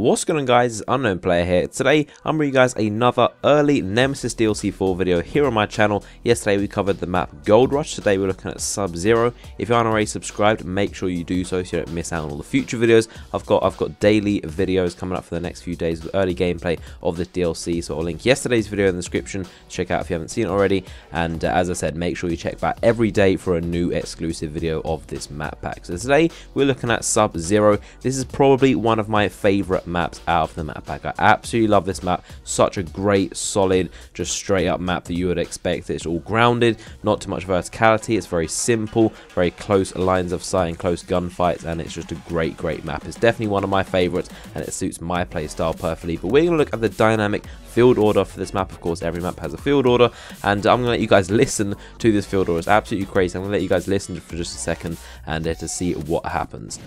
What's going on, guys? It's Unknown Player here. Today I'm bringing you guys another early Nemesis DLC 4 video here on my channel. Yesterday we covered the map Gold Rush. Today we're looking at Subzero. If you aren't already subscribed, make sure you do so you don't miss out on all the future videos. I've got daily videos coming up for the next few days with early gameplay of this DLC, so I'll link yesterday's video in the description. Check out if you haven't seen it already, and as I said, make sure you check back every day for a new exclusive video of this map pack. So today we're looking at Subzero. This is probably one of my favorite maps out of the map pack. I absolutely love this map. Such a great, solid, just straight up map that you would expect. It's all grounded, not too much verticality. It's very simple, very close lines of sight and close gunfights, and it's just a great map. It's definitely one of my favorites, and it suits my playstyle perfectly. But we're going to look at the dynamic field order for this map. Of course, every map has a field order, and I'm going to let you guys listen to this field order. It's absolutely crazy. I'm going to let you guys listen for just a second and to see what happens.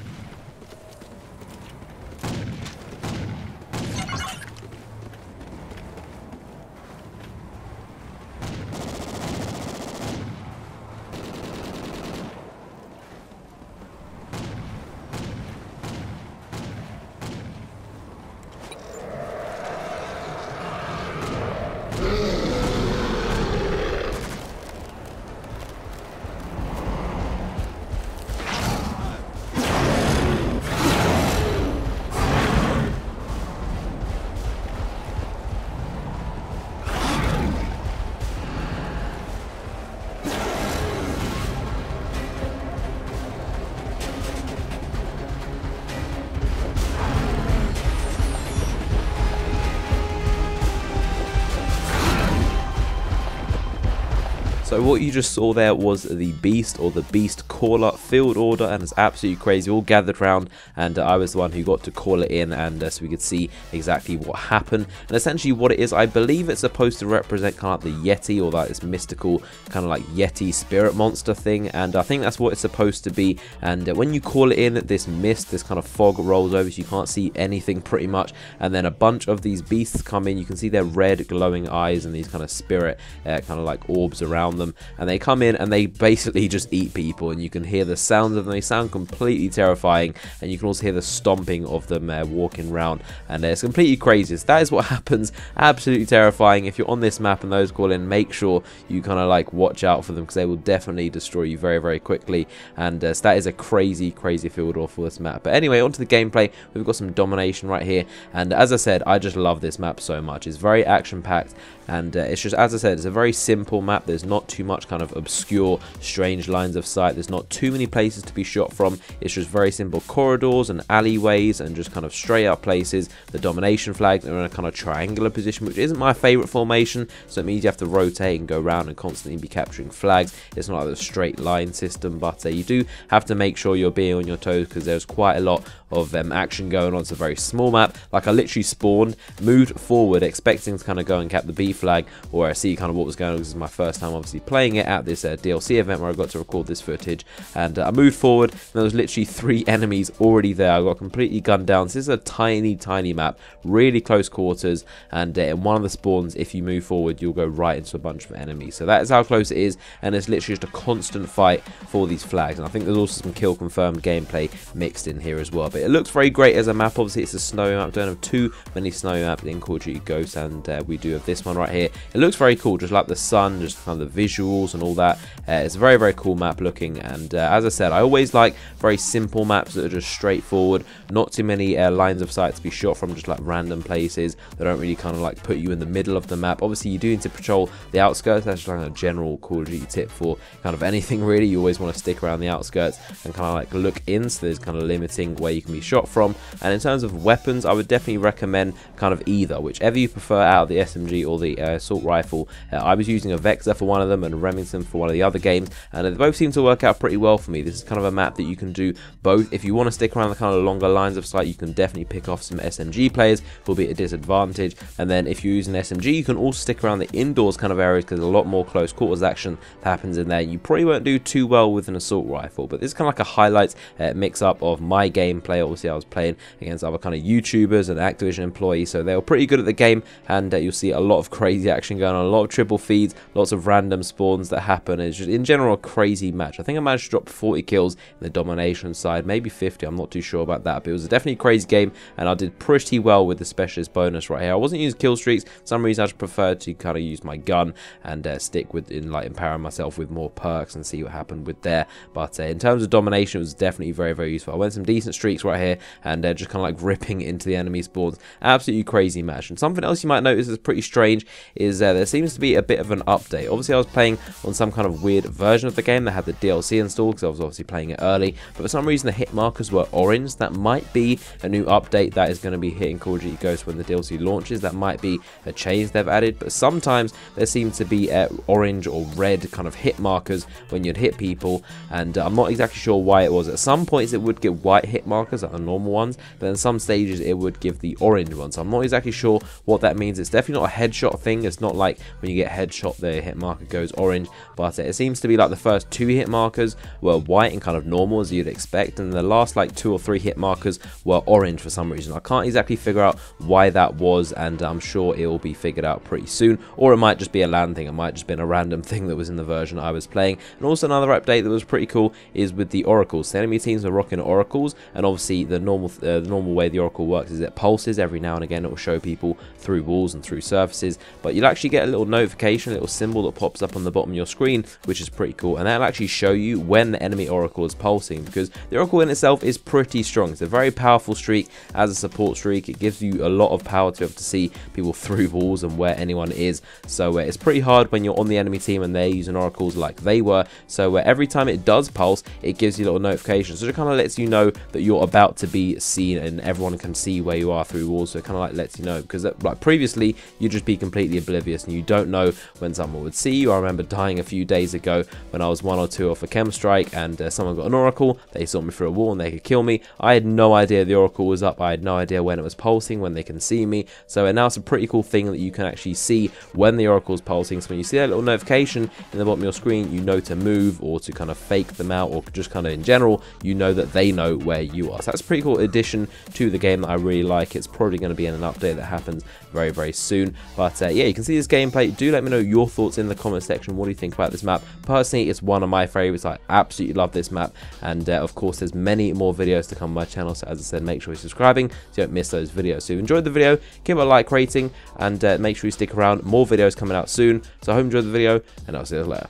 So what you just saw there was the Beast, or the Beast Caller field order, and it's absolutely crazy. We all gathered around, and I was the one who got to call it in, and so we could see exactly what happened. And essentially what it is, I believe it's supposed to represent kind of like the Yeti, or like this mystical kind of like Yeti spirit monster thing, and I think that's what it's supposed to be. And when you call it in, this mist, this kind of fog rolls over, so you can't see anything pretty much, and then a bunch of these beasts come in. You can see their red glowing eyes and these kind of spirit kind of like orbs around them, and they come in and they basically just eat people, and you can hear the sounds of them. They sound completely terrifying, and you can also hear the stomping of them walking around, and it's completely crazy. So that is what happens. Absolutely terrifying. If you're on this map and those call in, make sure you kind of like watch out for them, because they will definitely destroy you very quickly. And so that is a crazy field order for this map. But anyway, onto the gameplay. We've got some domination right here, and as I said, I just love this map so much. It's very action packed, and it's just, as I said, it's a very simple map. There's not too much kind of obscure, strange lines of sight. There's not too many places to be shot from. It's just very simple corridors and alleyways and just kind of straight up places. The domination flags are in a kind of triangular position, which isn't my favorite formation, so it means you have to rotate and go around and constantly be capturing flags. It's not like a straight line system, but you do have to make sure you're being on your toes, because there's quite a lot of action going on. It's a very small map. Like, I literally spawned, moved forward, expecting to kind of go and cap the B flag, or I see kind of what was going on. This is my first time obviously playing it at this DLC event where I got to record this footage, and I moved forward, and there was literally 3 enemies already there. I got completely gunned down. So this is a tiny map, really close quarters, and in one of the spawns, if you move forward, you'll go right into a bunch of enemies. So that is how close it is, and it's literally just a constant fight for these flags. And I think there's also some kill confirmed gameplay mixed in here as well. But it looks very great as a map. Obviously it's a snow map. Don't have too many snow maps in Call of Duty Ghosts, and we do have this one right here. It looks very cool, just like the sun, just kind of the visuals and all that. It's a very cool map looking, and as I said, I always like very simple maps that are just straightforward, not too many lines of sight to be shot from, just like random places that don't really kind of like put you in the middle of the map. Obviously you do need to patrol the outskirts. That's just like a general Call of Duty tip for kind of anything really. You always want to stick around the outskirts and kind of like look in, so there's kind of limiting where you can be shot from. And in terms of weapons, I would definitely recommend kind of either, whichever you prefer out of the SMG or the assault rifle. I was using a Vexor for one of them and Remington for one of the other games, and they both seem to work out pretty well for me. This is kind of a map that you can do both. If you want to stick around the kind of longer lines of sight, you can definitely pick off some SMG players, will be at a disadvantage. And then if you use an SMG, you can also stick around the indoors kind of areas, because there's a lot more close quarters action that happens in there. You probably won't do too well with an assault rifle, but this is kind of like a highlights mix up of my gameplay. Obviously I was playing against other kind of YouTubers and Activision employees, so they were pretty good at the game, and you'll see a lot of crazy action going on, a lot of triple feeds, lots of randoms spawns that happen. It's just in general a crazy match. I think I managed to drop 40 kills in the domination side, maybe 50, I'm not too sure about that, but it was a definitely crazy game, and I did pretty well with the specialist bonus right here. I wasn't using kill streaks. For some reason I just preferred to kind of use my gun and stick with empowering myself with more perks and see what happened with there. But in terms of domination, it was definitely very, very useful. I went some decent streaks right here, and just kind of like ripping into the enemy spawns. Absolutely crazy match. And something else you might notice is pretty strange is there seems to be a bit of an update. Obviously I was playing on some kind of weird version of the game that had the DLC installed because I was obviously playing it early, but for some reason the hit markers were orange. That might be a new update that is going to be hitting Call of Duty Ghosts when the DLC launches. That might be a change they've added, but sometimes there seems to be orange or red kind of hit markers when you'd hit people, and I'm not exactly sure why it was. At some points it would give white hit markers, like the normal ones, but in some stages it would give the orange ones. So I'm not exactly sure what that means. It's definitely not a headshot thing. It's not like when you get headshot the hit marker goes orange, but it seems to be like the first 2 hit markers were white and kind of normal as you'd expect, and the last like 2 or 3 hit markers were orange for some reason. I can't exactly figure out why that was, and I'm sure it will be figured out pretty soon, or it might just be a LAN thing. It might just been a random thing that was in the version I was playing. And also another update that was pretty cool is with the oracles. The enemy teams are rocking oracles, and obviously the normal way the oracle works is it pulses every now and again. It will show people through walls and through surfaces, but you'll actually get a little notification, a little symbol that pops up on the bottom of your screen, which is pretty cool, and that'll actually show you when the enemy oracle is pulsing, because the oracle in itself is pretty strong. It's a very powerful streak as a support streak. It gives you a lot of power to be able to see people through walls and where anyone is, so it's pretty hard when you're on the enemy team and they're using oracles like they were. So every time it does pulse, it gives you little notifications, so it kind of lets you know that you're about to be seen and everyone can see where you are through walls. So it kind of like lets you know, because like previously you'd just be completely oblivious and you don't know when someone would see you. I remember dying a few days ago when I was 1 or 2 off a chem strike, and someone got an oracle. They saw me through a wall and they could kill me. I had no idea the oracle was up. I had no idea when it was pulsing, when they can see me. So now it's a pretty cool thing that you can actually see when the oracle is pulsing. So when you see that little notification in the bottom of your screen, you know to move or to kind of fake them out, or just kind of in general, you know that they know where you are. So that's a pretty cool addition to the game that I really like. It's probably going to be in an update that happens very, very soon. But yeah, you can see this gameplay. Do let me know your thoughts in the comment section. What do you think about this map? Personally, it's one of my favorites. I absolutely love this map, and of course there's many more videos to come on my channel, so as I said, make sure you're subscribing so you don't miss those videos. So if you enjoyed the video, give it a like rating, and make sure you stick around. More videos coming out soon. So I hope you enjoyed the video, and I'll see you later.